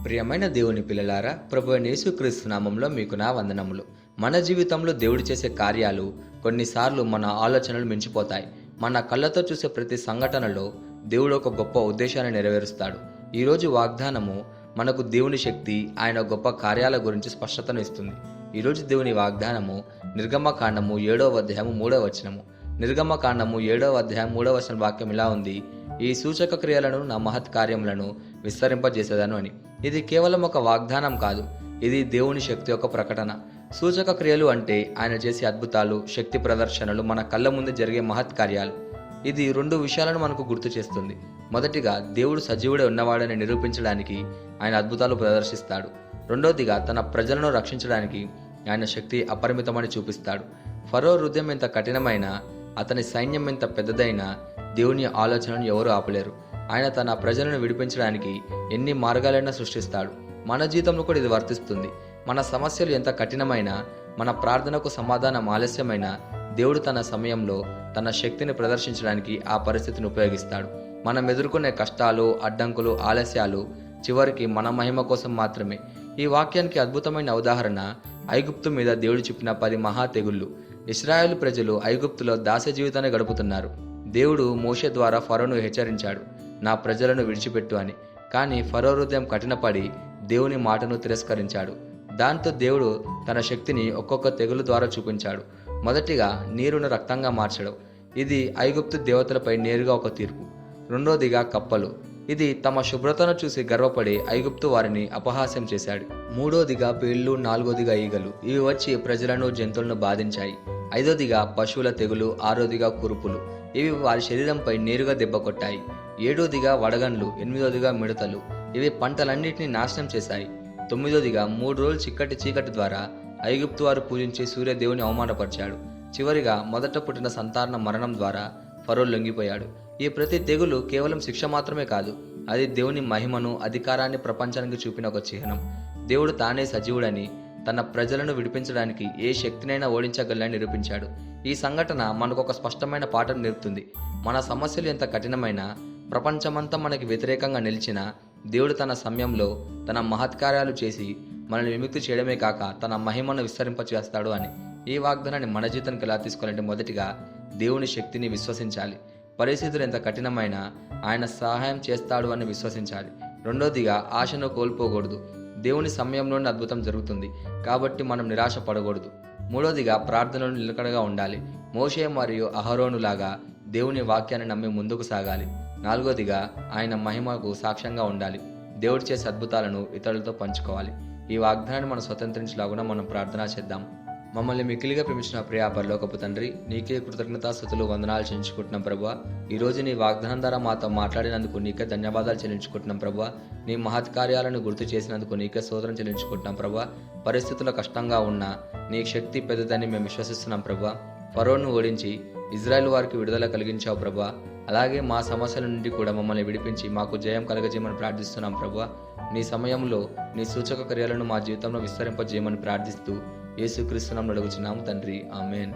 ప్రియమైన దేవుని పిల్లలారా, ప్రభువైన యేసుక్రీస్తు నామంలో మీకు నా వందనములు. మన జీవితంలో దేవుడు చేసే కార్యాలు కొన్నిసార్లు మన ఆలోచనలు మించిపోతాయి. మన కళ్ళతో చూసే ప్రతి సంఘటనలో దేవుడు ఒక గొప్ప ఉద్దేశాన్ని నెరవేరుస్తాడు. ఈరోజు వాగ్దానము మనకు దేవుని శక్తి, ఆయన గొప్ప కార్యాల గురించి స్పష్టతను ఇస్తుంది. ఈరోజు దేవుని వాగ్దానము నిర్గమకాండము 7వ అధ్యాయము 3వ వచనము. నిర్గమకాండము 7వ అధ్యాయం 3వ వచన వాక్యం ఇలా ఉంది: ఈ సూచక క్రియలను, నా మహత్ కార్యములను విస్తరింపజేసేదను అని. ఇది కేవలం ఒక వాగ్దానం కాదు, ఇది దేవుని శక్తి యొక్క ప్రకటన. సూచక క్రియలు అంటే ఆయన చేసే అద్భుతాలు, శక్తి ప్రదర్శనలు, మన కళ్ళ ముందు జరిగే మహత్ కార్యాలు. ఇది రెండు విషయాలను మనకు గుర్తు చేస్తుంది. మొదటిగా, దేవుడు సజీవుడే ఉన్నవాడని నిరూపించడానికి ఆయన అద్భుతాలు ప్రదర్శిస్తాడు. రెండోదిగా, తన ప్రజలను రక్షించడానికి ఆయన శక్తి అపరిమితమని చూపిస్తాడు. ఫరో హృదయం ఎంత కఠినమైనా, అతని సైన్యం ఎంత పెద్దదైనా దేవుని ఆలోచనను ఎవరు ఆపలేరు. ఆయన తన ప్రజలను విడిపించడానికి ఎన్ని మార్గాలైనా సృష్టిస్తాడు. మన జీవితంలో కూడా ఇది వర్తిస్తుంది. మన సమస్యలు ఎంత కఠినమైనా, మన ప్రార్థనకు సమాధానం ఆలస్యమైనా, దేవుడు తన సమయంలో తన శక్తిని ప్రదర్శించడానికి ఆ పరిస్థితిని ఉపయోగిస్తాడు. మనం ఎదుర్కొనే కష్టాలు, అడ్డంకులు, ఆలస్యాలు చివరికి మన మహిమ కోసం మాత్రమే. ఈ వాక్యానికి అద్భుతమైన ఉదాహరణ ఐగుప్తు మీద దేవుడు చెప్పిన 10 మహా తెగుళ్ళు. ఇశ్రాయేలు ప్రజలు ఐగుప్తులో దాస్య జీవితాన్ని గడుపుతున్నారు. దేవుడు మోషే ద్వారా ఫరోను హెచ్చరించాడు, నా ప్రజలను విడిచిపెట్టు అని. కానీ ఫరో హృదయం కఠినపడి దేవుని మాటను తిరస్కరించాడు. దాంతో దేవుడు తన శక్తిని ఒక్కొక్క తెగులు ద్వారా చూపించాడు. మొదటిగా, నీరును రక్తంగా మార్చడం. ఇది ఐగుప్తు దేవతలపై నేరుగా ఒక తీర్పు. రెండోదిగా, కప్పలు. ఇది తమ శుభ్రతను చూసి గర్వపడి ఐగుప్తు వారిని అపహాస్యం చేశాడు. మూడోదిగా, పేళ్లు. నాలుగోదిగా, ఈగలు. ఇవి వచ్చి ప్రజలను, జంతువులను బాధించాయి. ఐదోదిగా, పశువుల తెగులు. ఆరోదిగా, కురుపులు. ఇవి వారి శరీరంపై నేరుగా దెబ్బ కొట్టాయి. ఏడోదిగా, వడగండ్లు. ఎనిమిదోదిగా, మిడతలు. ఇవి పంటలన్నింటినీ నాశనం చేశాయి. తొమ్మిదోదిగా, 3 రోజులు చీకటి ద్వారా ఐగుప్తు వారు పూజించే సూర్యదేవుని అవమానపరిచాడు. చివరిగా, మొదట పుట్టిన సంతాన మరణం ద్వారా ఫరో లొంగిపోయాడు. ఈ ప్రతి తెగులు కేవలం శిక్ష మాత్రమే కాదు, అది దేవుని మహిమను, అధికారాన్ని ప్రపంచానికి చూపిన ఒక చిహ్నం. దేవుడు తానే సజీవుడని, తన ప్రజలను విడిపించడానికి ఏ శక్తినైనా ఓడించగలని నిరూపించాడు. ఈ సంఘటన మనకు ఒక స్పష్టమైన పాఠం నేర్పుతుంది. మన సమస్యలు ఎంత కఠినమైనా, ప్రపంచమంతా మనకి వ్యతిరేకంగా నిలిచినా, దేవుడు తన సమయంలో తన మహత్కార్యాలు చేసి మనల్ని విముక్తి చేయడమే కాక తన మహిమను విస్తరింపచేస్తాడు అని. ఈ వాగ్దానాన్ని మన జీవితానికి ఎలా తీసుకోవాలంటే, మొదటిగా దేవుని శక్తిని విశ్వసించాలి. పరిస్థితులు ఎంత కఠినమైనా ఆయన సహాయం చేస్తాడు అని విశ్వసించాలి. రెండోదిగా, ఆశను కోల్పోకూడదు. దేవుని సమయంలోనే అద్భుతం జరుగుతుంది కాబట్టి మనం నిరాశ పడకూడదు. మూడోదిగా, ప్రార్థనలు నిలకడగా ఉండాలి. మోషే మరియు అహరోనులాగా దేవుని వాక్యాన్ని నమ్మి ముందుకు సాగాలి. నాలుగోదిగా, ఆయన మహిమకు సాక్ష్యంగా ఉండాలి. దేవుడు చేసే అద్భుతాలను ఇతరులతో పంచుకోవాలి. ఈ వాగ్దానాన్ని మనం స్వతంత్రించలాగునా మనం ప్రార్థన చేద్దాం. మమ్మల్ని మిక్కిలిగా ప్రేమించిన ప్రియ పరలోకపు తండ్రి, నీకే కృతజ్ఞతాస్తుతులు, వందనాలు చెల్లించుకుంటున్నాం ప్రభువా. ఈరోజు నీ వాగ్దానం ద్వారా మాతో మాట్లాడినందుకు నీకే ధన్యవాదాలు చెల్లించుకుంటున్నాం ప్రభువా. నీ మహత్ కార్యాలను గుర్తు చేసినందుకు నీకే స్తోత్రం చెల్లించుకుంటున్నాం ప్రభువా. పరిస్థితులు కష్టంగా ఉన్నా నీ శక్తి పెద్దదని మేము విశ్వసిస్తున్నాం ప్రభువా. ఫరోను ఓడించి ఇజ్రాయెల్ వారికి విడుదల కలిగించావు ప్రభువా. అలాగే మా సమస్యల నుండి కూడా మమ్మల్ని విడిపించి మాకు జయం కలగజేయమని ప్రార్థిస్తున్నాం ప్రభువా. నీ సమయంలో నీ సూచక క్రియలను మా జీవితంలో విస్తరింపజేయమని ప్రార్థిస్తూ యేసుక్రీస్తు నామమున అడుగుచున్నాము తండ్రి, ఆమేన్.